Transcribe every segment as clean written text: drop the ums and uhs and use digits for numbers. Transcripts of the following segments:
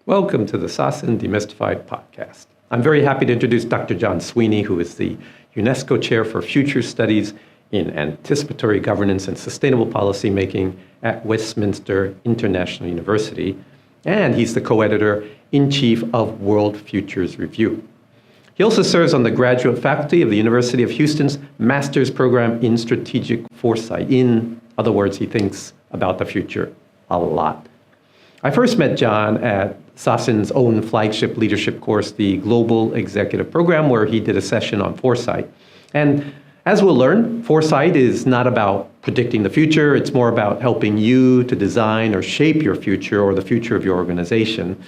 Welcome to the Sasin Demystified Podcast. I'm very happy to introduce Dr. John Sweeney, who is the UNESCO Chair for Future Studies in Anticipatory Governance and Sustainable Policymaking at Westminster International University, and he's the co-editor-in-chief of World Futures Review. He also serves on the graduate faculty of the University of Houston's Master's Program in Strategic Foresight. In other words, he thinks about the future a lot. I first met John at Sasin's own flagship leadership course, the Global Executive Program, where he did a session on foresight. And as we'll learn, foresight is not about predicting the future. It's more about helping you to design or shape your future or the future of your organization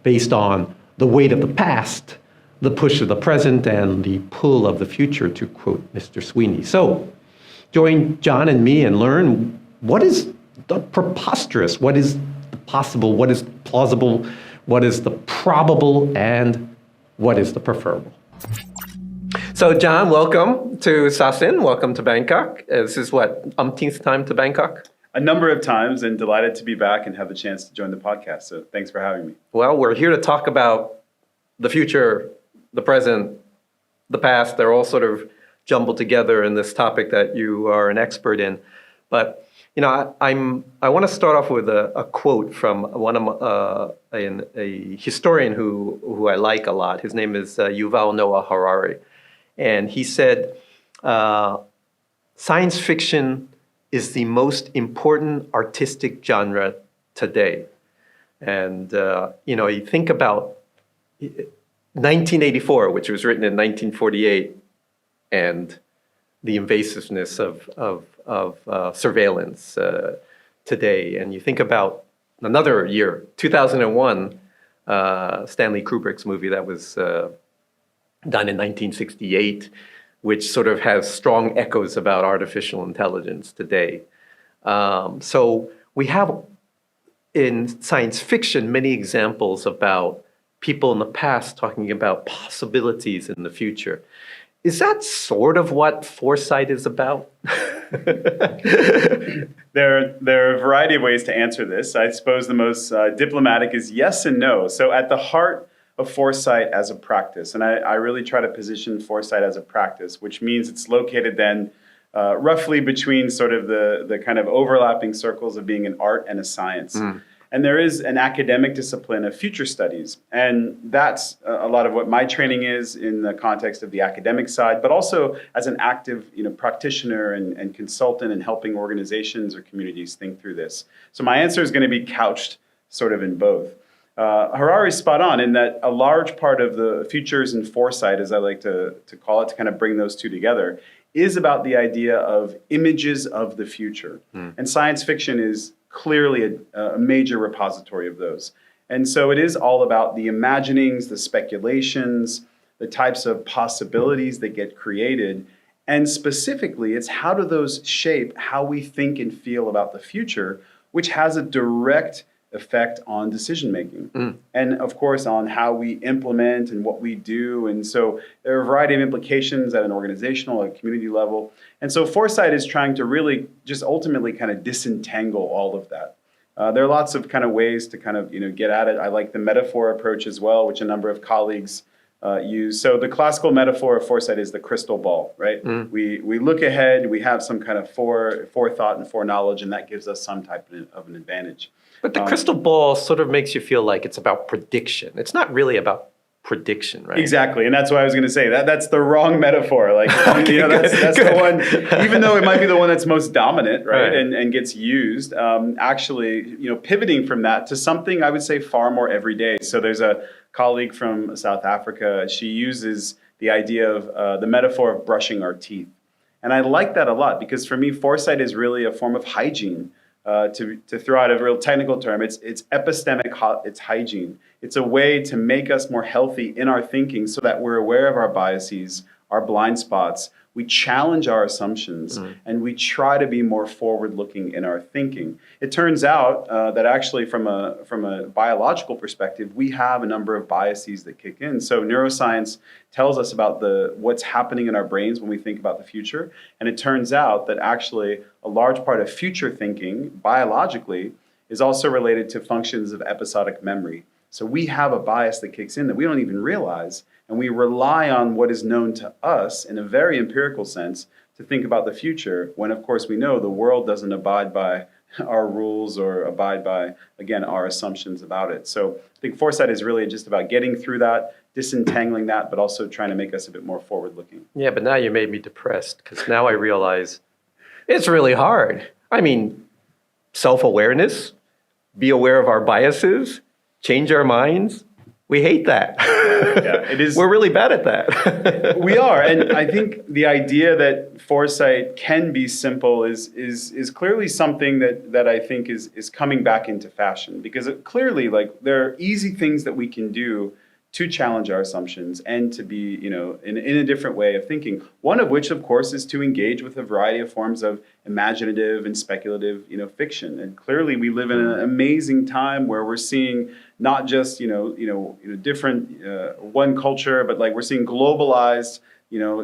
based on the weight of the past, the push of the present, and the pull of the future, to quote Mr. Sweeney. So join John and me and learn what is the preposterous, what is the possible, what is plausible, what is the probable, and what is the preferable. So John, welcome to Sasin, welcome to Bangkok. This is what, umpteenth time to Bangkok? A number of times, and delighted to be back and have the chance to join the podcast. So thanks for having me. Well, we're here to talk about the future, the present, the past. They're all sort of jumbled together in this topic that you are an expert in. But you know, I want to start off with a quote from one of a historian who I like a lot. His name is Yuval Noah Harari, and he said, "Science fiction is the most important artistic genre today." And you think about 1984, which was written in 1948, and the invasiveness of surveillance today. And you think about another year, 2001, Stanley Kubrick's movie that was done in 1968, which sort of has strong echoes about artificial intelligence today. So we have in science fiction many examples about people in the past talking about possibilities in the future. Is that sort of what foresight is about? There are a variety of ways to answer this. I suppose the most diplomatic is yes and no. So at the heart of foresight as a practice, and I really try to position foresight as a practice, which means it's located then roughly between sort of the kind of overlapping circles of being an art and a science. And there is an academic discipline of future studies. And that's a lot of what my training is in the context of the academic side, but also as an active practitioner and consultant in helping organizations or communities think through this. So my answer is going to be couched sort of in both. Harari's spot on in that a large part of the futures and foresight, as I like to call it, to kind of bring those two together, is about the idea of images of the future. And science fiction is clearly a major repository of those. And so it is all about the imaginings, the speculations, the types of possibilities that get created. And specifically, it's how do those shape how we think and feel about the future, which has a direct effect on decision making. And of course, on how we implement and what we do. And so there are a variety of implications at an organizational and community level. And so foresight is trying to really just ultimately kind of disentangle all of that. There are lots of kind of ways to kind of get at it. I like the metaphor approach as well, which a number of colleagues use. So the classical metaphor of foresight is the crystal ball, right? We look ahead, we have some kind of forethought and foreknowledge, and that gives us some type of an advantage. But the crystal ball sort of makes you feel like it's about prediction. It's not really about prediction, right? Exactly, and that's what I was going to say. That's the wrong metaphor. Like, that's the one. Even though it might be the one that's most dominant, right? And gets used. Actually, pivoting from that to something I would say far more everyday. So there's a colleague from South Africa. She uses the idea of the metaphor of brushing our teeth, and I like that a lot because for me, foresight is really a form of hygiene. To throw out a real technical term, it's epistemic, it's hygiene. It's a way to make us more healthy in our thinking so that we're aware of our biases, our blind spots. We challenge our assumptions and we try to be more forward-looking in our thinking. It turns out that actually from a biological perspective, we have a number of biases that kick in. So neuroscience tells us about what's happening in our brains when we think about the future. And it turns out that actually a large part of future thinking biologically is also related to functions of episodic memory. So we have a bias that kicks in that we don't even realize, and we rely on what is known to us in a very empirical sense to think about the future, when of course we know the world doesn't abide by our rules or abide by, again, our assumptions about it. So I think foresight is really just about getting through that, disentangling that, but also trying to make us a bit more forward-looking. Yeah, but now you made me depressed because now I realize it's really hard. I mean, self-awareness, be aware of our biases, change our minds. We hate that. Yeah, it is. We're really bad at that. We are, and I think the idea that foresight can be simple is clearly something that I think is coming back into fashion, because clearly, like, there are easy things that we can do to challenge our assumptions and to be, in a different way of thinking. One of which, of course, is to engage with a variety of forms of imaginative and speculative, fiction. And clearly, we live in an amazing time where we're seeing not just, different one culture, but like we're seeing globalized,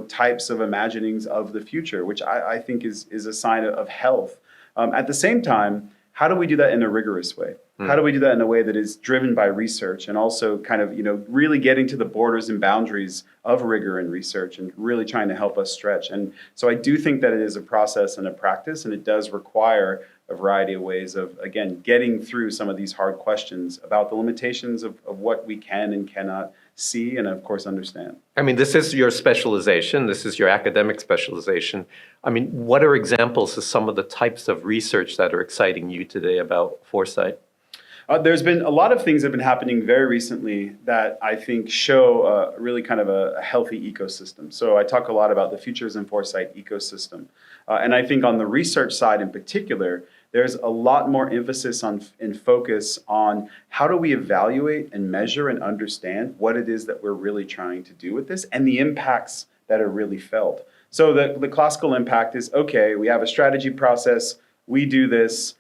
types of imaginings of the future, which I think is a sign of health. At the same time, how do we do that in a rigorous way? How do we do that in a way that is driven by research and also kind of, really getting to the borders and boundaries of rigor and research and really trying to help us stretch? And so I do think that it is a process and a practice, and it does require a variety of ways of, again, getting through some of these hard questions about the limitations of what we can and cannot see and, of course, understand. I mean, this is your specialization. This is your academic specialization. I mean, what are examples of some of the types of research that are exciting you today about foresight? There's been a lot of things that have been happening very recently that I think show really kind of a healthy ecosystem. So I talk a lot about the Futures in Foresight ecosystem. And I think on the research side in particular, there's a lot more emphasis on and focus on how do we evaluate and measure and understand what it is that we're really trying to do with this and the impacts that are really felt. So the classical impact is, okay, we have a strategy process, we do this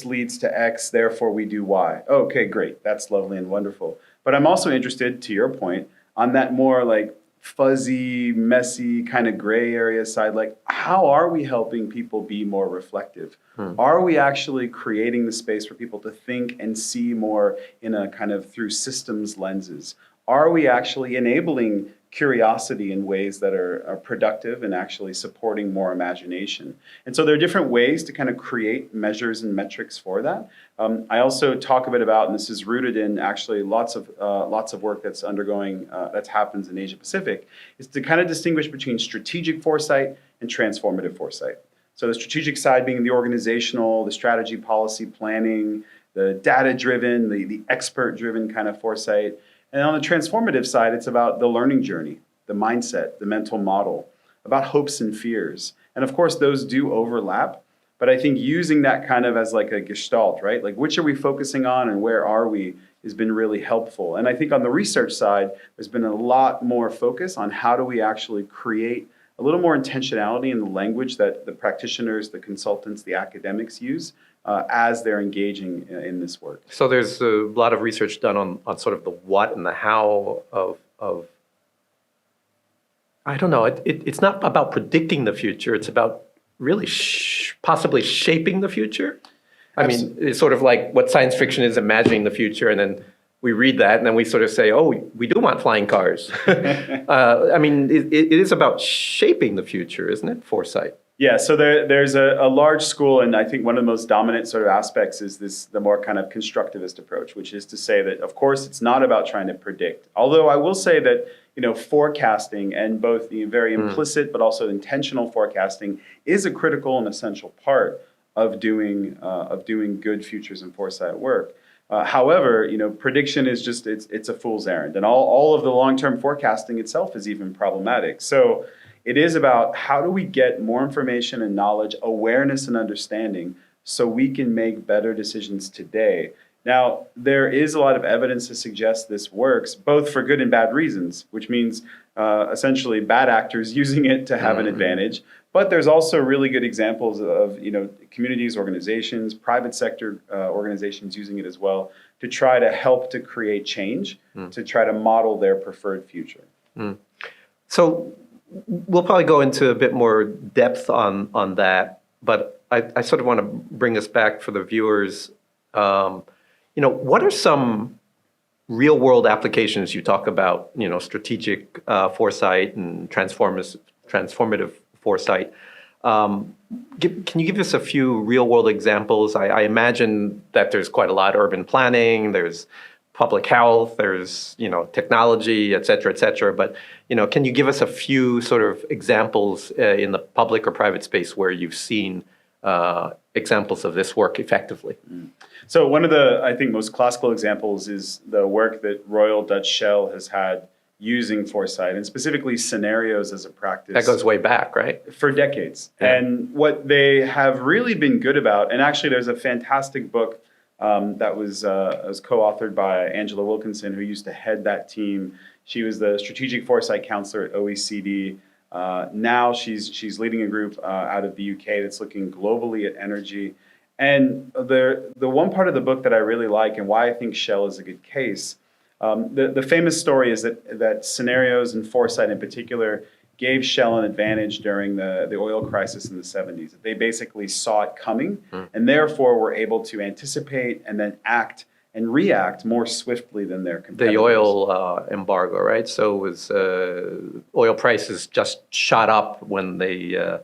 leads to X, therefore we do Y. Okay, great, that's lovely and wonderful. But I'm also interested, to your point, on that more like fuzzy, messy, kind of gray area side, like how are we helping people be more reflective? Are we actually creating the space for people to think and see more in a kind of through systems lenses? Are we actually enabling curiosity in ways that are productive and actually supporting more imagination? And so there are different ways to kind of create measures and metrics for that. I also talk a bit about, and this is rooted in actually lots of work that's undergoing, that happens in Asia Pacific, is to kind of distinguish between strategic foresight and transformative foresight. So the strategic side being the organizational, the strategy, policy, planning, the data-driven, the expert-driven kind of foresight. And on the transformative side, it's about the learning journey, the mindset, the mental model, about hopes and fears. And of course, those do overlap. But I think using that kind of as like a gestalt, right? Like which are we focusing on and where are we has been really helpful. And I think on the research side, there's been a lot more focus on how do we actually create a little more intentionality in the language that the practitioners, the consultants, the academics use as they're engaging in this work. So there's a lot of research done on sort of the what and the how of I don't know, it's not about predicting the future, it's about really possibly shaping the future. I mean, it's sort of like what science fiction is, imagining the future, and then we read that and then we sort of say, oh, we do want flying cars. I mean, it is about shaping the future, isn't it? Foresight. Yeah, so there's a large school, and I think one of the most dominant sort of aspects is the more kind of constructivist approach, which is to say that, of course, it's not about trying to predict. Although I will say that, forecasting and both the very implicit but also intentional forecasting is a critical and essential part of doing good futures and foresight work. However, prediction is just, it's a fool's errand. And all of the long-term forecasting itself is even problematic. So it is about how do we get more information and knowledge, awareness and understanding so we can make better decisions today. Now, there is a lot of evidence to suggest this works, both for good and bad reasons, which means essentially bad actors using it to have an advantage. But there's also really good examples of communities, organizations, private sector organizations using it as well to try to help to create change, to try to model their preferred future. So we'll probably go into a bit more depth on that, but I sort of want to bring us back for the viewers. What are some real world applications, you talk about, strategic foresight and transformative foresight. Can you give us a few real world examples? I imagine that there's quite a lot: urban planning, there's public health, there's technology, et cetera. But can you give us a few sort of examples in the public or private space where you've seen examples of this work effectively? So one of the, I think, most classical examples is the work that Royal Dutch Shell has had using foresight, and specifically scenarios as a practice. That goes way back, right? For decades. Yeah. And what they have really been good about, and actually there's a fantastic book that was co-authored by Angela Wilkinson, who used to head that team. She was the strategic foresight counselor at OECD. Now she's leading a group out of the UK that's looking globally at energy. And the one part of the book that I really like, and why I think Shell is a good case, the famous story is that scenarios and foresight in particular gave Shell an advantage during the oil crisis in the 70s. They basically saw it coming and therefore were able to anticipate and then act and react more swiftly than their competitors. The oil embargo, right? So it was oil prices just shot up when the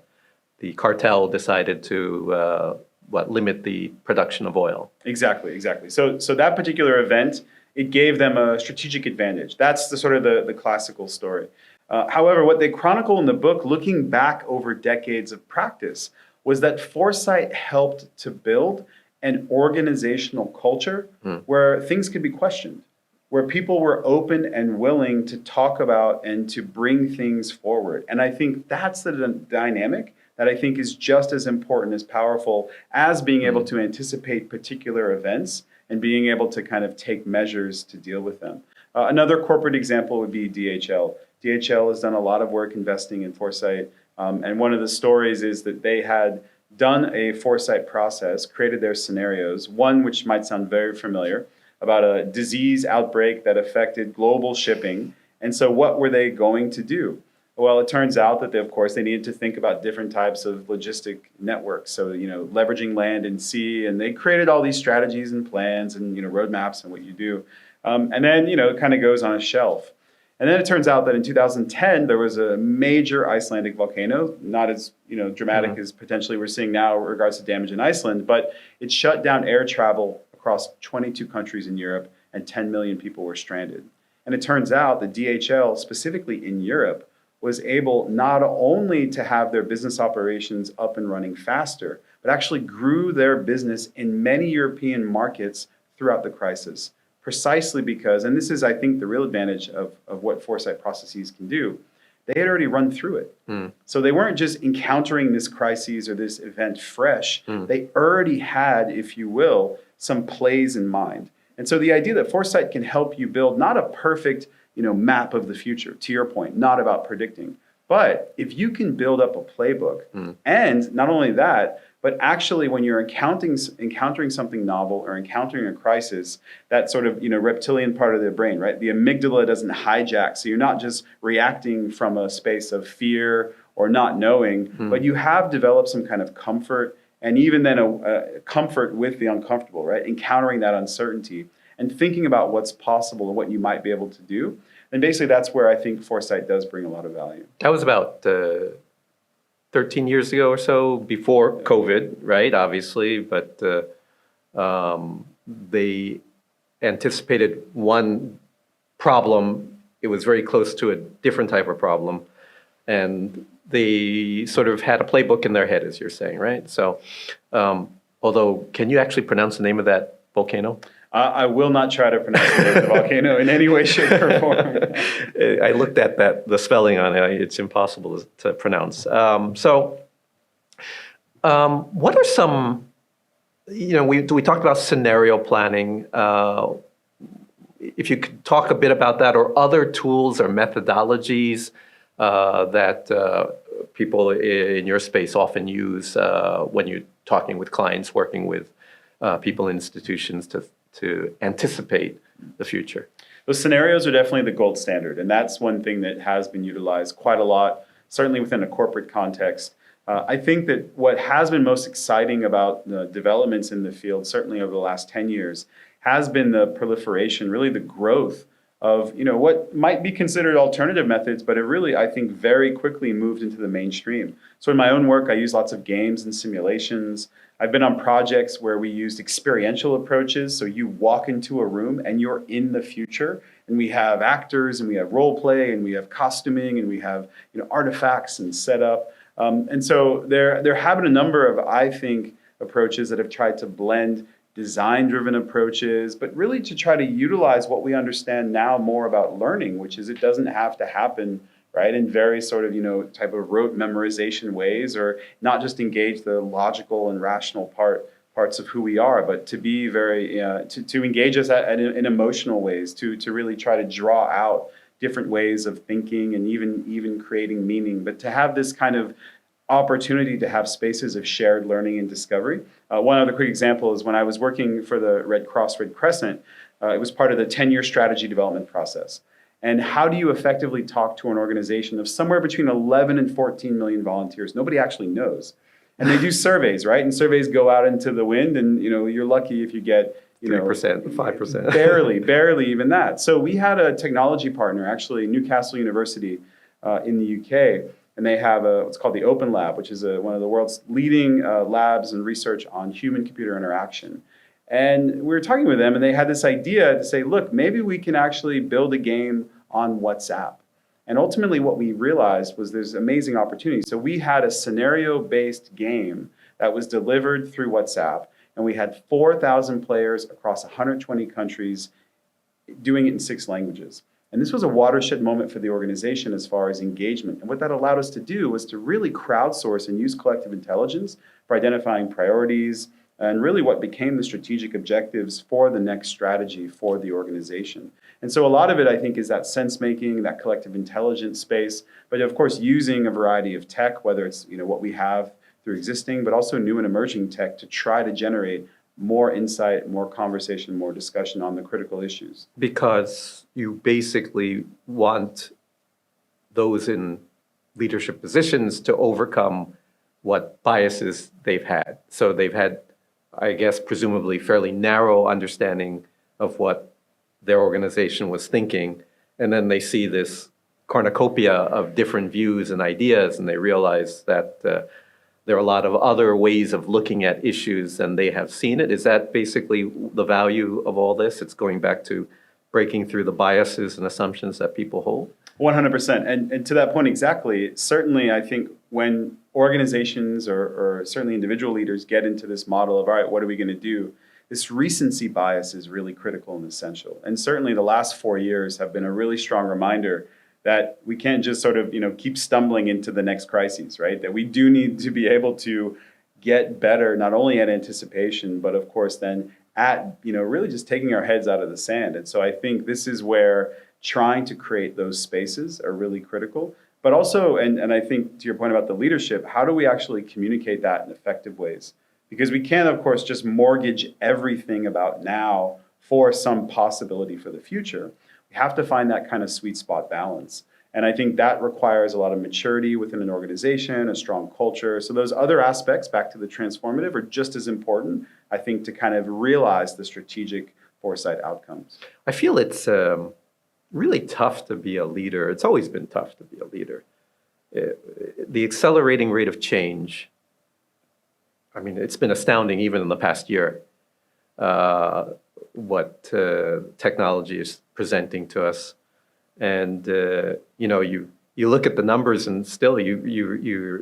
cartel decided to limit the production of oil. Exactly. So that particular event, it gave them a strategic advantage. That's the sort of the classical story. However, what they chronicle in the book, looking back over decades of practice, was that foresight helped to build an organizational culture where things could be questioned, where people were open and willing to talk about and to bring things forward. And I think that's the dynamic that I think is just as important, as powerful as being able to anticipate particular events and being able to kind of take measures to deal with them. Another corporate example would be DHL. DHL has done a lot of work investing in foresight. And one of the stories is that they had done a foresight process, created their scenarios, one which might sound very familiar, about a disease outbreak that affected global shipping. And so what were they going to do? Well, it turns out that they needed to think about different types of logistic networks. So, leveraging land and sea, and they created all these strategies and plans and, roadmaps and what you do. And then, it kind of goes on a shelf. And then it turns out that in 2010, there was a major Icelandic volcano, not as dramatic as potentially we're seeing now in regards to damage in Iceland, but it shut down air travel across 22 countries in Europe, and 10 million people were stranded. And it turns out that DHL, specifically in Europe, was able not only to have their business operations up and running faster, but actually grew their business in many European markets throughout the crisis. Precisely because, and this is, I think, the real advantage of what foresight processes can do, they had already run through it. So they weren't just encountering this crisis or this event fresh. They already had, if you will, some plays in mind. And so the idea that foresight can help you build not a perfect map of the future, to your point, not about predicting, but if you can build up a playbook, and not only that, but actually when you're encountering something novel or encountering a crisis, that sort of reptilian part of the brain, right? The amygdala doesn't hijack, so you're not just reacting from a space of fear or not knowing, but you have developed some kind of comfort, and even then a comfort with the uncomfortable, right? Encountering that uncertainty and thinking about what's possible and what you might be able to do. And basically that's where I think foresight does bring a lot of value. That was about 13 years ago or so, before COVID, right? Obviously, but they anticipated one problem. It was very close to a different type of problem. And they sort of had a playbook in their head, as you're saying, right? So, although, can you actually pronounce the name of that volcano? I will not try to pronounce the name of the volcano in any way, shape, or form. I looked at the spelling on it. It's impossible to pronounce. What are some, we talked about scenario planning. If you could talk a bit about that, or other tools or methodologies that people in your space often use when you're talking with clients, working with people in institutions to anticipate the future. Those scenarios are definitely the gold standard, and that's one thing that has been utilized quite a lot, certainly within a corporate context. I think that what has been most exciting about the developments in the field, certainly over the last 10 years, has been the proliferation, really the growth of what might be considered alternative methods, but it really, I think, very quickly moved into the mainstream. So in my own work, I use lots of games and simulations. I've been on projects where we used experiential approaches. So you walk into a room and you're in the future, and we have actors and we have role play and we have costuming and we have artifacts and setup. And so there have been a number of, I think, approaches that have tried to blend design-driven approaches, but really to try to utilize what we understand now more about learning, which is it doesn't have to happen right in very sort of type of rote memorization ways, or not just engage the logical and rational parts of who we are, but to be very to engage us in emotional ways, to really try to draw out different ways of thinking and even creating meaning, but to have this kind of opportunity to have spaces of shared learning and discovery. One other quick example is when I was working for the Red Cross Red Crescent, it was part of the 10-year strategy development process. And how do you effectively talk to an organization of somewhere between 11 and 14 million volunteers? Nobody actually knows. And they do surveys, right? And surveys go out into the wind, and you're lucky if you get 3%, 5%. barely even that. So we had a technology partner, actually Newcastle University in the UK, and they have what's called the Open Lab, which is one of the world's leading labs and research on human-computer interaction. And we were talking with them, and they had this idea to say, look, maybe we can actually build a game on WhatsApp. And ultimately what we realized was there's amazing opportunities. So we had a scenario-based game that was delivered through WhatsApp, and we had 4,000 players across 120 countries doing it in 6 languages. And this was a watershed moment for the organization as far as engagement. And what that allowed us to do was to really crowdsource and use collective intelligence for identifying priorities and really what became the strategic objectives for the next strategy for the organization. And so a lot of it, I think, is that sense-making, that collective intelligence space, but of course using a variety of tech, whether it's what we have through existing, but also new and emerging tech to try to generate more insight, more conversation, more discussion on the critical issues. Because you basically want those in leadership positions to overcome what biases they've had. So they've had, I guess, presumably fairly narrow understanding of what their organization was thinking. And then they see this cornucopia of different views and ideas, and they realize that there are a lot of other ways of looking at issues than they have seen it. Is that basically the value of all this? It's going back to breaking through the biases and assumptions that people hold? 100%. And to that point exactly, certainly I think when organizations or certainly individual leaders get into this model of, all right, what are we going to do? This recency bias is really critical and essential. And certainly the last 4 years have been a really strong reminder that we can't just sort of, keep stumbling into the next crises, right? That we do need to be able to get better, not only at anticipation, but of course then at, really just taking our heads out of the sand. And so I think this is where trying to create those spaces are really critical. But also, and I think to your point about the leadership, how do we actually communicate that in effective ways? Because we can't, of course, just mortgage everything about now for some possibility for the future. We have to find that kind of sweet spot balance. And I think that requires a lot of maturity within an organization, a strong culture. So those other aspects, back to the transformative, are just as important, I think, to kind of realize the strategic foresight outcomes. I feel it's really tough to be a leader. It's always been tough to be a leader. The accelerating rate of change, I mean, it's been astounding even in the past year, what technology is presenting to us. And, you look at the numbers and still you're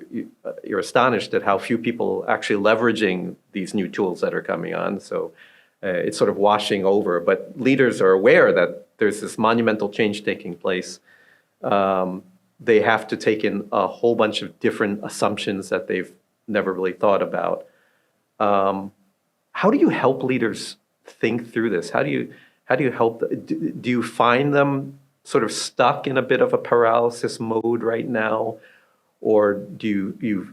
astonished at how few people actually leveraging these new tools that are coming on. So it's sort of washing over. But leaders are aware that there's this monumental change taking place. They have to take in a whole bunch of different assumptions that they've never really thought about. How do you help leaders think through this? How do you help? Do you find them sort of stuck in a bit of a paralysis mode right now, or do you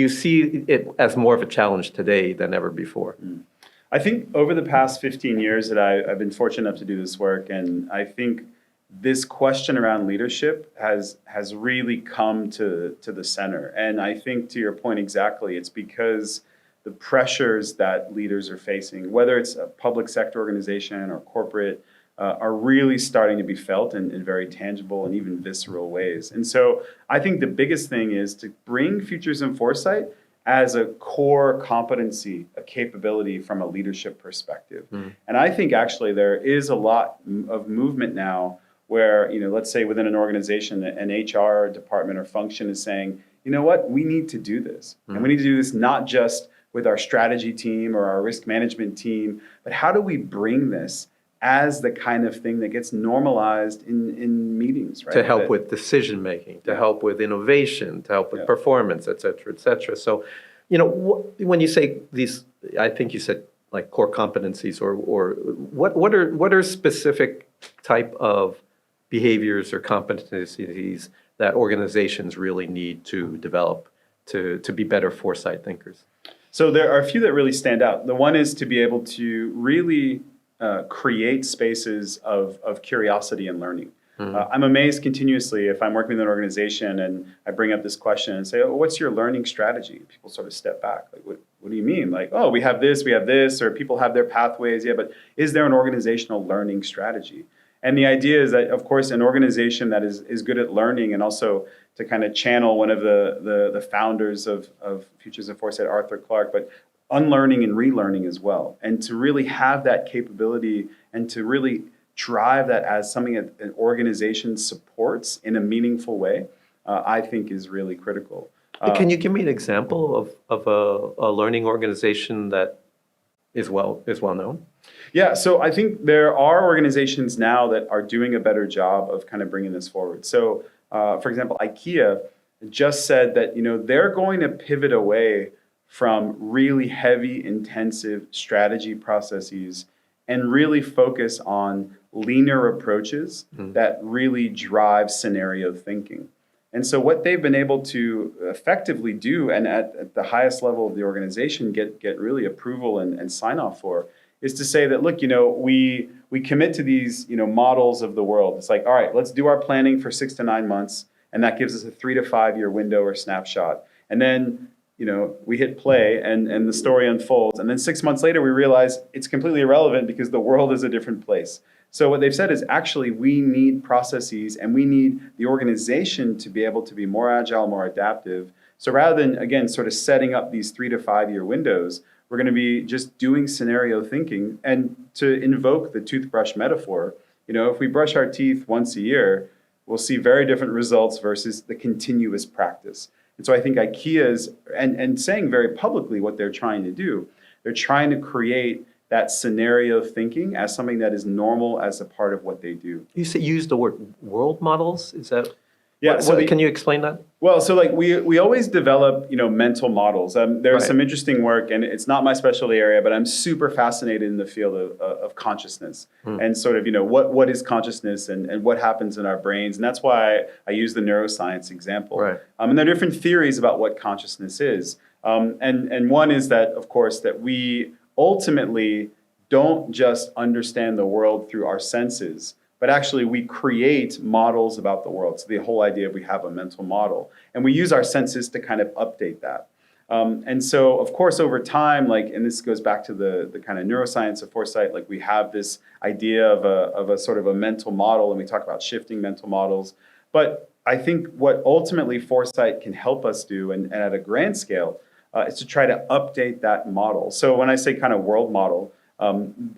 see it as more of a challenge today than ever before? I think over the past 15 years that I've been fortunate enough to do this work, and I think this question around leadership has really come to the center. And I think, to your point exactly, it's because the pressures that leaders are facing, whether it's a public sector organization or corporate, are really starting to be felt in very tangible and even visceral ways. And so I think the biggest thing is to bring futures and foresight as a core competency, a capability from a leadership perspective. And I think actually there is a lot of movement now where, let's say within an organization, an HR department or function is saying, you know what, we need to do this. And we need to do this not just with our strategy team or our risk management team, but how do we bring this as the kind of thing that gets normalized in meetings, right? To help with decision making, to help with innovation, to help with performance, et cetera, et cetera. So, when you say these, I think you said like core competencies, or what are specific type of behaviors or competencies that organizations really need to develop to be better foresight thinkers? So there are a few that really stand out. The one is to be able to really create spaces of curiosity and learning. I'm amazed continuously if I'm working with an organization and I bring up this question and say, oh, what's your learning strategy? People sort of step back. Like, what do you mean? Like, oh, we have this, or people have their pathways. Yeah, but is there an organizational learning strategy? And the idea is that, of course, an organization that is good at learning, and also to kind of channel one of the founders of Futures and Foresight, Arthur Clarke, but unlearning and relearning as well. And to really have that capability and to really drive that as something that an organization supports in a meaningful way, I think is really critical. Can you give me an example of a learning organization that is well known? Yeah, so I think there are organizations now that are doing a better job of kind of bringing this forward. So, for example, IKEA just said that they're going to pivot away from really heavy, intensive strategy processes and really focus on leaner approaches that really drive scenario thinking. And so what they've been able to effectively do, and at the highest level of the organization get really approval and sign off for, is to say that, look, we commit to these models of the world. It's like, all right, let's do our planning for 6 to 9 months, and that gives us a 3 to 5 year window or snapshot. And then we hit play and the story unfolds. And then 6 months later, we realize it's completely irrelevant because the world is a different place. So what they've said is actually we need processes and we need the organization to be able to be more agile, more adaptive. So rather than, again, sort of setting up these 3 to 5 year windows, we're going to be just doing scenario thinking. And to invoke the toothbrush metaphor, if we brush our teeth once a year, we'll see very different results versus the continuous practice. And so I think IKEA is, and saying very publicly what they're trying to do, they're trying to create that scenario thinking as something that is normal as a part of what they do. You use the word world models? Is that? Yeah. Can you explain that? Well, so like we always develop, mental models. There's some interesting work, and it's not my specialty area, but I'm super fascinated in the field of consciousness and sort of, what is consciousness and what happens in our brains. And that's why I use the neuroscience example. Right. And there are different theories about what consciousness is. And one is that, of course, that we ultimately don't just understand the world through our senses, but actually we create models about the world. So the whole idea of we have a mental model, and we use our senses to kind of update that. And so, of course, over time, and this goes back to the kind of neuroscience of foresight, we have this idea of a sort of a mental model, and we talk about shifting mental models. But I think what ultimately foresight can help us do, and at a grand scale, is to try to update that model. So when I say kind of world model,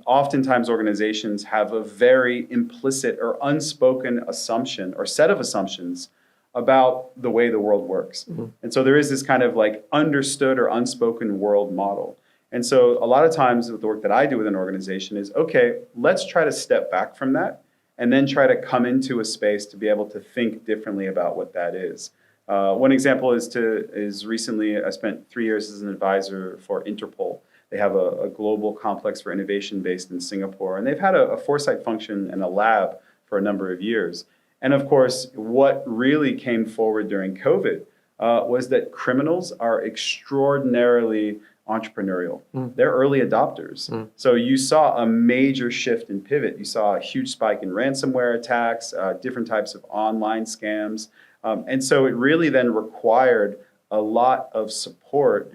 oftentimes organizations have a very implicit or unspoken assumption or set of assumptions about the way the world works. And so there is this kind of understood or unspoken world model. And so a lot of times with the work that I do with an organization is, okay, let's try to step back from that and then try to come into a space to be able to think differently about what that is. One example is recently I spent 3 years as an advisor for Interpol. They have a global complex for innovation based in Singapore, and they've had a foresight function and a lab for a number of years. And of course, what really came forward during COVID was that criminals are extraordinarily entrepreneurial. They're early adopters. So you saw a major shift in pivot. You saw a huge spike in ransomware attacks, different types of online scams. And so it really then required a lot of support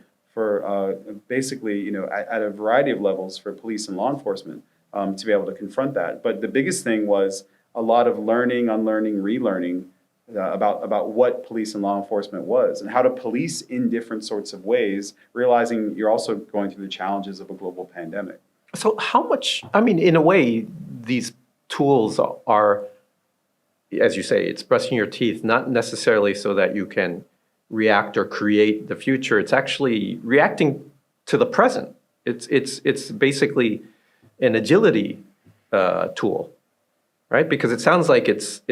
basically, at a variety of levels for police and law enforcement to be able to confront that. But the biggest thing was a lot of learning, unlearning, relearning about what police and law enforcement was and how to police in different sorts of ways, realizing you're also going through the challenges of a global pandemic. So how much, in a way, these tools are, as you say, it's brushing your teeth, not necessarily so that you can react or create the future. It's actually reacting to the present. It's basically an agility tool, right? Because it sounds like it's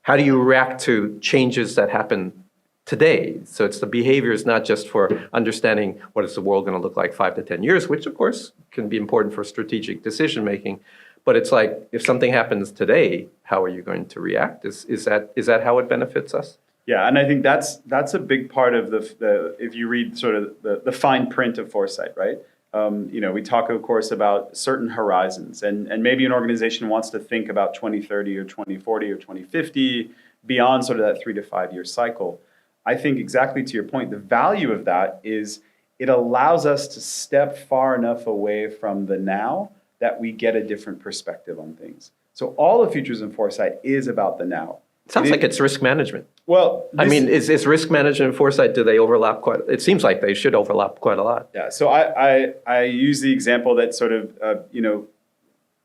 how do you react to changes that happen today? So it's the behaviors, not just for understanding what is the world going to look like 5 to 10 years, which of course can be important for strategic decision making. But it's like, if something happens today, how are you going to react? Is that how it benefits us? Yeah, and I think that's a big part of the if you read sort of the fine print of foresight, right? We talk, of course, about certain horizons, and maybe an organization wants to think about 2030 or 2040 or 2050 beyond sort of that 3 to 5 year cycle. I think exactly to your point, the value of that is it allows us to step far enough away from the now that we get a different perspective on things. So all of Futures in Foresight is about the now. Sounds like it's risk management. Well, is risk management and foresight, do they overlap quite? It seems like they should overlap quite a lot. Yeah, so I use the example that sort of,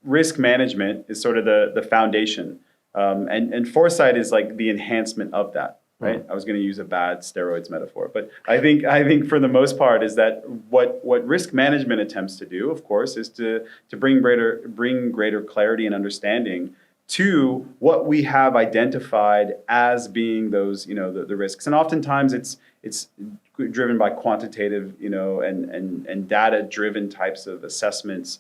risk management is sort of the foundation. And foresight is like the enhancement of that, right? Mm-hmm. I was going to use a bad steroids metaphor, but I think for the most part is that what risk management attempts to do, of course, is to bring greater clarity and understanding to what we have identified as being those, the risks. And oftentimes it's driven by quantitative, and data-driven types of assessments.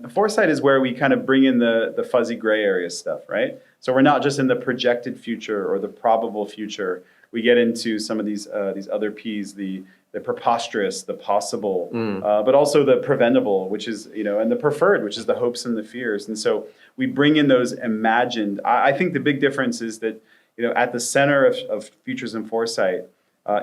Foresight is where we kind of bring in the fuzzy gray area stuff, right? So we're not just in the projected future or the probable future. We get into some of these other P's, the preposterous, the possible, but also the preventable, which is, and the preferred, which is the hopes and the fears. And so we bring in those imagined. I think the big difference is that, at the center of Futures in Foresight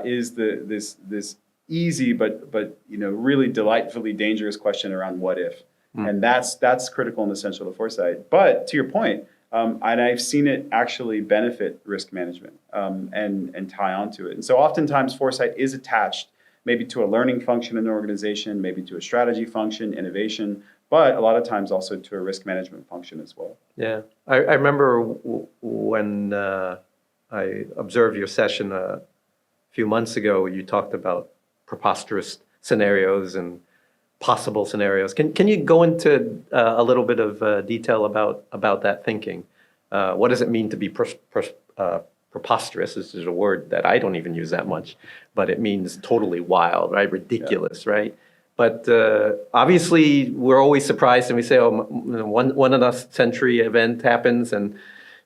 is this easy but really delightfully dangerous question around what if. And that's critical and essential to foresight. But to your point, and I've seen it actually benefit risk management and tie onto it. And so oftentimes foresight is attached maybe to a learning function in an organization, maybe to a strategy function, innovation, but a lot of times also to a risk management function as well. Yeah, I remember when I observed your session a few months ago, you talked about preposterous scenarios and possible scenarios. Can you go into a little bit of detail about that thinking? What does it mean to be preposterous? This is a word that I don't even use that much, but it means totally wild, right? Ridiculous, right? But obviously, we're always surprised, and we say, "Oh, one in a century event happens," and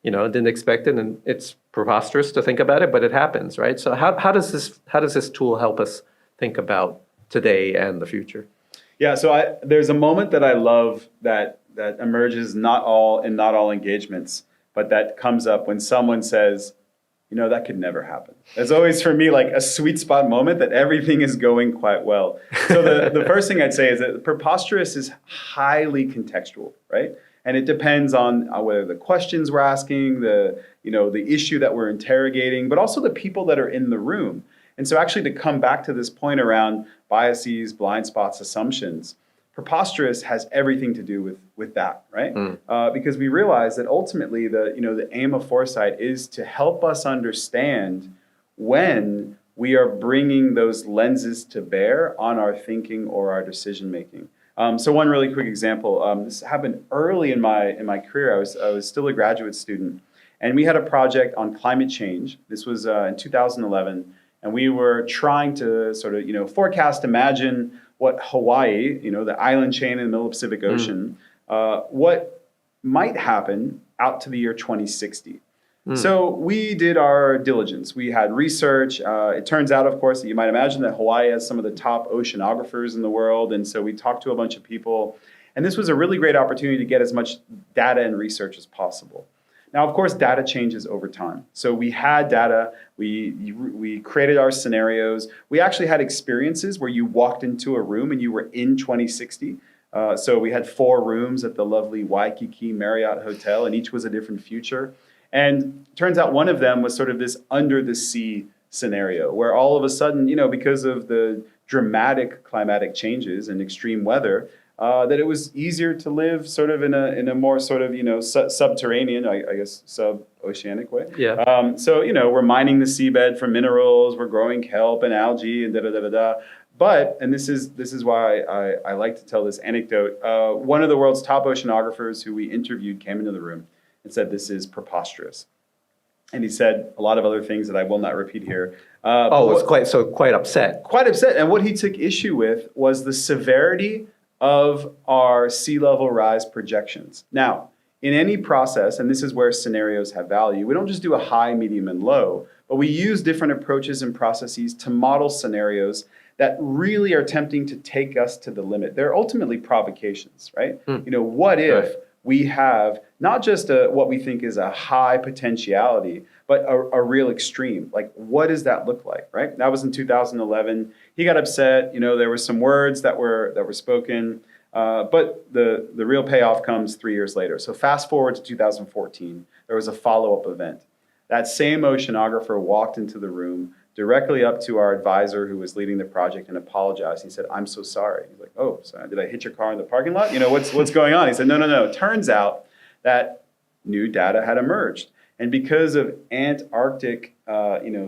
didn't expect it, and it's preposterous to think about it, but it happens, right? So how does this tool help us think about today and the future? Yeah, so there's a moment that I love that emerges not all engagements, but that comes up when someone says, that could never happen. It's always for me like a sweet spot moment that everything is going quite well. So the first thing I'd say is that preposterous is highly contextual, right? And it depends on whether the questions we're asking, the issue that we're interrogating, but also the people that are in the room. And so actually to come back to this point around biases, blind spots, assumptions, preposterous has everything to do with that, right? Because we realize that ultimately the aim of foresight is to help us understand when we are bringing those lenses to bear on our thinking or our decision making. So one really quick example, this happened early in my career. I was still a graduate student, and we had a project on climate change. This was in 2011. And we were trying to sort of, forecast, imagine what Hawaii, the island chain in the middle of the Pacific Ocean, what might happen out to the year 2060. So we did our diligence. We had research. It turns out, of course, that you might imagine that Hawaii has some of the top oceanographers in the world. And so we talked to a bunch of people. And this was a really great opportunity to get as much data and research as possible. Now, of course, data changes over time. So we had data, we created our scenarios. We actually had experiences where you walked into a room and you were in 2060. So we had 4 rooms at the lovely Waikiki Marriott Hotel, and each was a different future. And turns out one of them was sort of this under the sea scenario where all of a sudden, because of the dramatic climatic changes and extreme weather, that it was easier to live sort of in a more sort of, subterranean, I guess, sub-oceanic way. Yeah. So, we're mining the seabed for minerals, we're growing kelp and algae and da-da-da-da-da. But, and this is why I like to tell this anecdote, one of the world's top oceanographers who we interviewed came into the room and said, "This is preposterous." And he said a lot of other things that I will not repeat here. Was quite upset. Quite upset. And what he took issue with was the severity of our sea level rise projections. Now, in any process, and this is where scenarios have value, we don't just do a high, medium, and low, but we use different approaches and processes to model scenarios that really are tempting to take us to the limit. They're ultimately provocations, right? What if we have not just what we think is a high potentiality, but a real extreme? Like, what does that look like, right? That was in 2011. He got upset. There were some words that were spoken, but the real payoff comes 3 years later. So fast forward to 2014, there was a follow-up event. That same oceanographer walked into the room directly up to our advisor who was leading the project and apologized. He said, "I'm so sorry." He's like, "Oh, sorry, did I hit your car in the parking lot? What's going on?" He said, No. It turns out that new data had emerged. And because of Antarctic,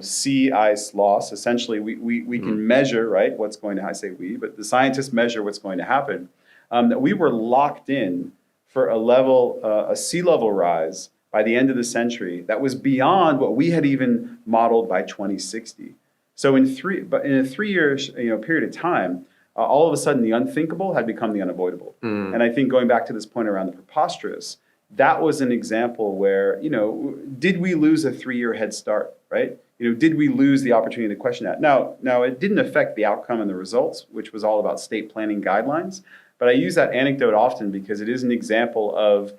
sea ice loss, essentially we can measure, right, what's going to, I say we, but the scientists measure what's going to happen, that we were locked in for a sea level rise by the end of the century that was beyond what we had even modeled by 2060. So in a 3-year period of time, all of a sudden the unthinkable had become the unavoidable. And I think going back to this point around the preposterous, that was an example where, did we lose a 3-year head start, right? Did we lose the opportunity to question that? Now, it didn't affect the outcome and the results, which was all about state planning guidelines. But I use that anecdote often because it is an example of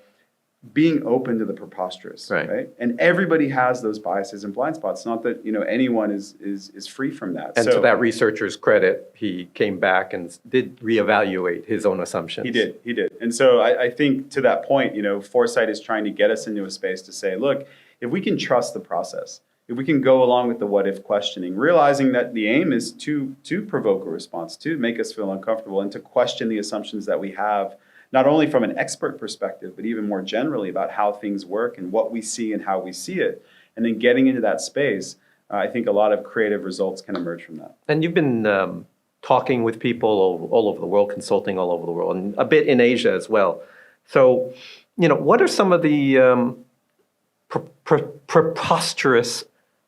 being open to the preposterous, right? And everybody has those biases and blind spots. Not that anyone is free from that. And to that researcher's credit, he came back and did reevaluate his own assumptions. He did. And so I think to that point, foresight is trying to get us into a space to say, look, if we can trust the process, if we can go along with the what if questioning, realizing that the aim is to provoke a response, to make us feel uncomfortable, and to question the assumptions that we have, not only from an expert perspective, but even more generally about how things work and what we see and how we see it. And then getting into that space, I think a lot of creative results can emerge from that. And you've been talking with people all over the world, consulting all over the world, and a bit in Asia as well. So, what are some of the preposterous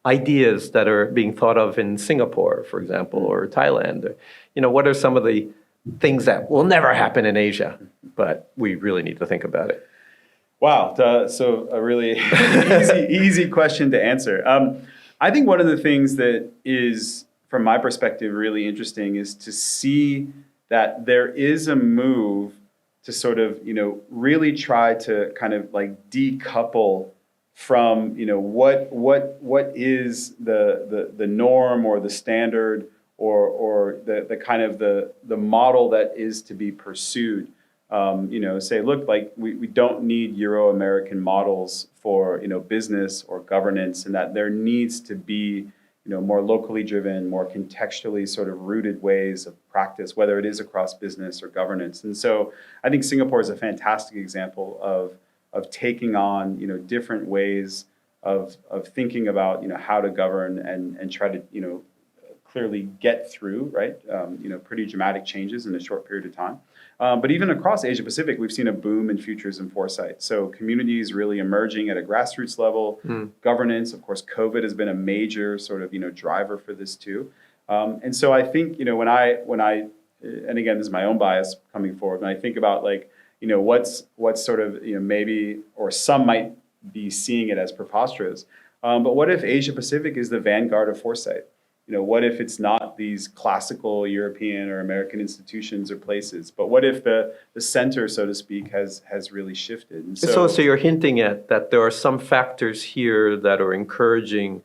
ideas that are being thought of in Singapore, for example, or Thailand? What are some of the things that will never happen in Asia, but we really need to think about it? Wow, so a really easy question to answer. I think one of the things that is, from my perspective, really interesting is to see that there is a move to sort of, really try to kind of like decouple from, what is the norm or the standard or the kind of the model that is to be pursued. Say, look, like we don't need Euro-American models for, business or governance, and that there needs to be, more locally driven, more contextually sort of rooted ways of practice, whether it is across business or governance. And so I think Singapore is a fantastic example of taking on, different ways of thinking about, how to govern and try to, clearly get through, right? Pretty dramatic changes in a short period of time. But even across Asia Pacific, we've seen a boom in futures and foresight. So communities really emerging at a grassroots level. Governance, of course, COVID has been a major sort of, driver for this too. And so I think, when I, and again, this is my own bias coming forward, when I think about like, what's sort of, maybe, or some might be seeing it as preposterous. But what if Asia Pacific is the vanguard of foresight? what if it's not these classical European or American institutions or places, but what if the center, so to speak, has really shifted? And So you're hinting at that there are some factors here that are encouraging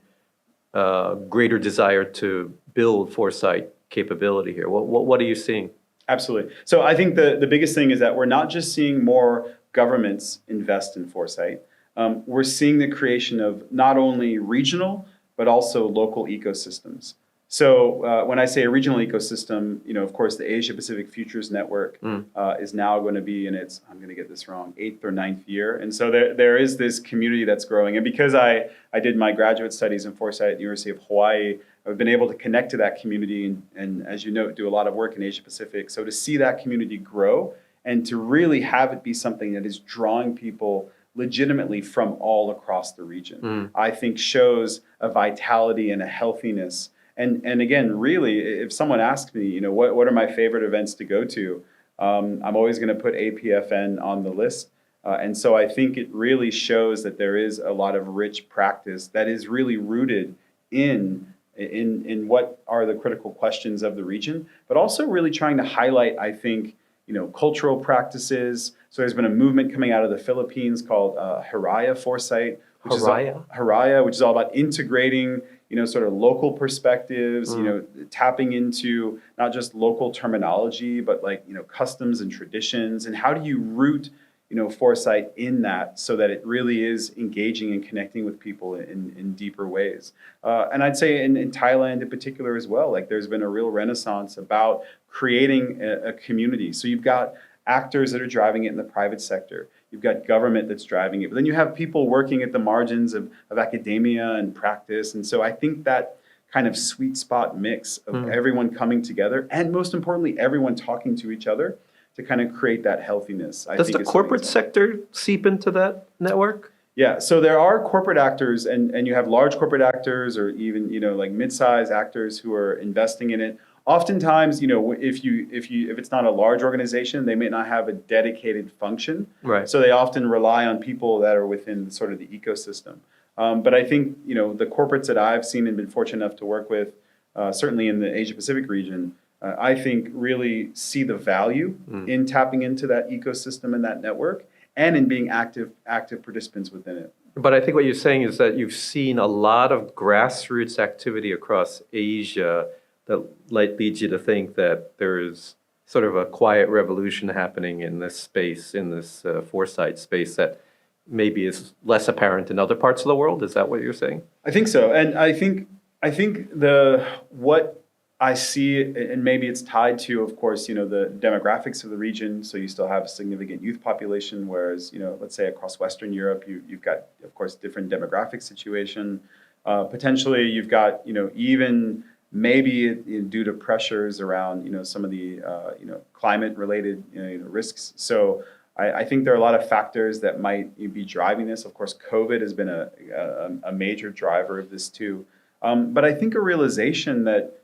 greater desire to build foresight capability here. What are you seeing? Absolutely. So I think the biggest thing is that we're not just seeing more governments invest in foresight. We're seeing the creation of not only regional, but also local ecosystems. So when I say a regional ecosystem, of course, the Asia Pacific Futures Network is now going to be in its, I'm going to get this wrong, 8th or 9th year. And so there is this community that's growing. And because I did my graduate studies in foresight at the University of Hawaii, I've been able to connect to that community and as you know, do a lot of work in Asia Pacific. So to see that community grow and to really have it be something that is drawing people legitimately from all across the region, I think shows a vitality and a healthiness. And again, really, if someone asks me, what are my favorite events to go to, I'm always going to put APFN on the list. And so I think it really shows that there is a lot of rich practice that is really rooted in what are the critical questions of the region, but also really trying to highlight, I think, cultural practices. So there's been a movement coming out of the Philippines called Haraya Foresight, which is all about integrating, sort of local perspectives, tapping into not just local terminology, but like, customs and traditions. And how do you root, foresight in that so that it really is engaging and connecting with people in deeper ways. And I'd say in Thailand in particular as well, like there's been a real renaissance about creating a community. So you've got actors that are driving it in the private sector. You've got government that's driving it. But then you have people working at the margins of academia and practice. And so I think that kind of sweet spot mix of everyone coming together and most importantly, everyone talking to each other to kind of create that healthiness. Does the corporate sector seep into that network? Yeah, so there are corporate actors and you have large corporate actors or even, like mid-size actors who are investing in it. Oftentimes, if it's not a large organization, they may not have a dedicated function. Right. So they often rely on people that are within sort of the ecosystem. But I think, the corporates that I've seen and been fortunate enough to work with, certainly in the Asia Pacific region, I think really see the value in tapping into that ecosystem and that network and in being active participants within it. But I think what you're saying is that you've seen a lot of grassroots activity across Asia that leads you to think that there is sort of a quiet revolution happening in this space, in this foresight space that maybe is less apparent in other parts of the world. Is that what you're saying? I think so. And I think what I see, and maybe it's tied to, of course, the demographics of the region. So you still have a significant youth population, whereas, let's say across Western Europe, you've got, of course, different demographic situation. Potentially, you've got, even maybe due to pressures around, some of the, climate-related risks. So I think there are a lot of factors that might be driving this. Of course, COVID has been a major driver of this too. But I think a realization that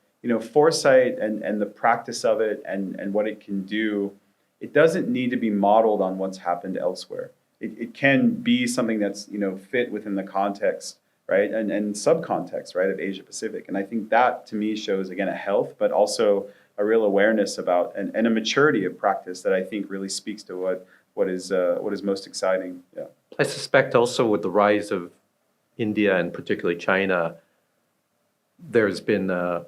foresight and the practice of it and what it can do, it doesn't need to be modeled on what's happened elsewhere. It can be something that's, fit within the context, right, and subcontext, right, of Asia Pacific. And I think that, to me, shows, again, a health, but also a real awareness about and a maturity of practice that I think really speaks to what is most exciting. Yeah. I suspect also with the rise of India and particularly China, there's been a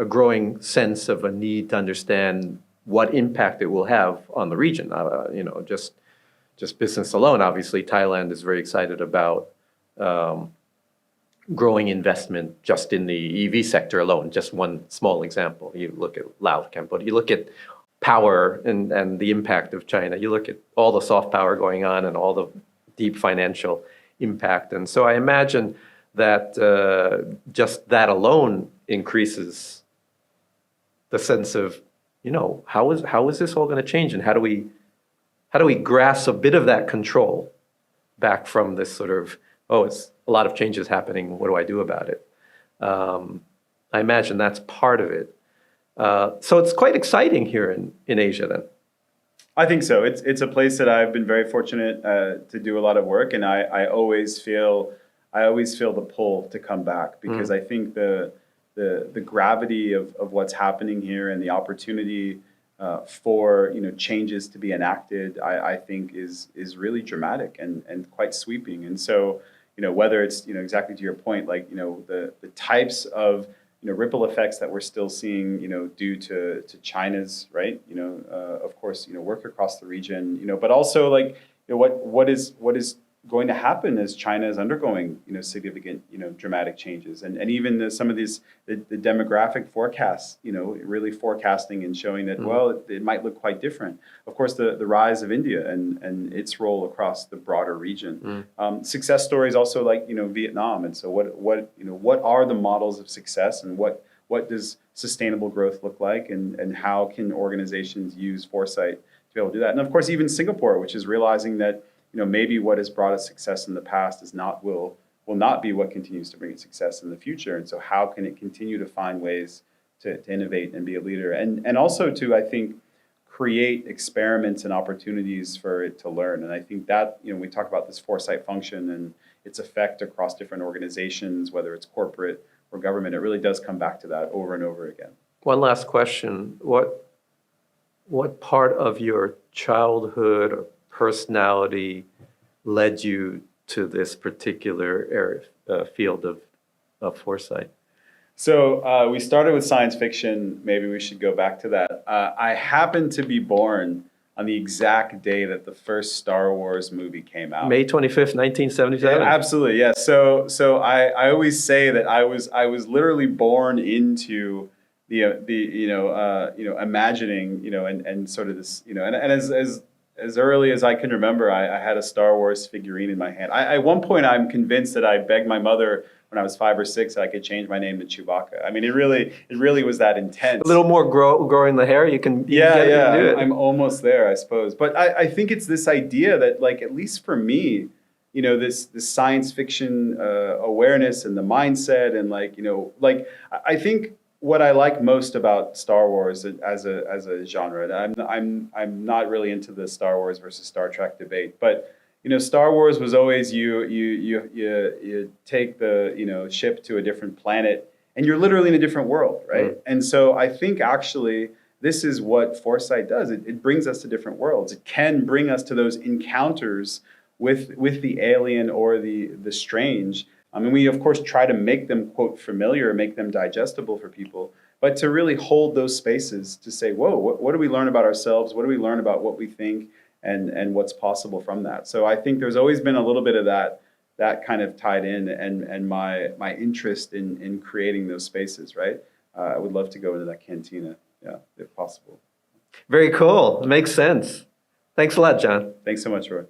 growing sense of a need to understand what impact it will have on the region. Just business alone, obviously, Thailand is very excited about growing investment just in the EV sector alone. Just one small example. You look at Laos, Cambodia, you look at power and the impact of China, you look at all the soft power going on and all the deep financial impact. And so I imagine that just that alone increases the sense of, how is this all going to change, and how do we grasp a bit of that control back from this sort of, it's a lot of changes happening, what do I do about it? I imagine that's part of it. So it's quite exciting here in Asia then. I think so. It's a place that I've been very fortunate to do a lot of work, and I always feel the pull to come back because I think the the gravity of what's happening here and the opportunity for changes to be enacted, I think is really dramatic and quite sweeping. And so whether it's exactly to your point, like the types of ripple effects that we're still seeing due to China's of course work across the region, but also like what is going to happen as China is undergoing significant dramatic changes, and even some of these the demographic forecasts really forecasting and showing that well it might look quite different. Of course the rise of India and its role across the broader region. Success stories also like Vietnam, and so what are the models of success, and what does sustainable growth look like, and how can organizations use foresight to be able to do that. And of course even Singapore, which is realizing that maybe what has brought us success in the past will not be what continues to bring it success in the future. And so how can it continue to find ways to innovate and be a leader, and also to, I think, create experiments and opportunities for it to learn. And I think that, we talk about this foresight function and its effect across different organizations, whether it's corporate or government, it really does come back to that over and over again. One last question. What part of your childhood or personality led you to this particular area, field of foresight? So we started with science fiction. Maybe we should go back to that. I happened to be born on the exact day that the first Star Wars movie came out. May 25th, 1977? Yeah, absolutely, yeah. So I always say that I was literally born into the imagining, and sort of this, and as early as I can remember, I had a Star Wars figurine in my hand. At one point, I'm convinced that I begged my mother when I was 5 or 6 that I could change my name to Chewbacca. I mean, it really was that intense. A little more growing the hair, you can do it. I'm almost there, I suppose. But I think it's this idea that, like, at least for me, this science fiction awareness and the mindset, and I think what I like most about Star Wars as a genre, and I'm not really into the Star Wars versus Star Trek debate, but Star Wars was always you take the ship to a different planet and you're literally in a different world, right? And so I think actually this is what foresight does. It brings us to different worlds. It can bring us to those encounters with the alien or the strange. I mean, we of course try to make them, quote, familiar, make them digestible for people, but to really hold those spaces to say, whoa, what do we learn about ourselves? What do we learn about what we think and what's possible from that? So I think there's always been a little bit of that kind of tied in, and my interest in creating those spaces, right? I would love to go into that cantina, yeah, if possible. Very cool. It makes sense. Thanks a lot, John. Thanks so much, Roy.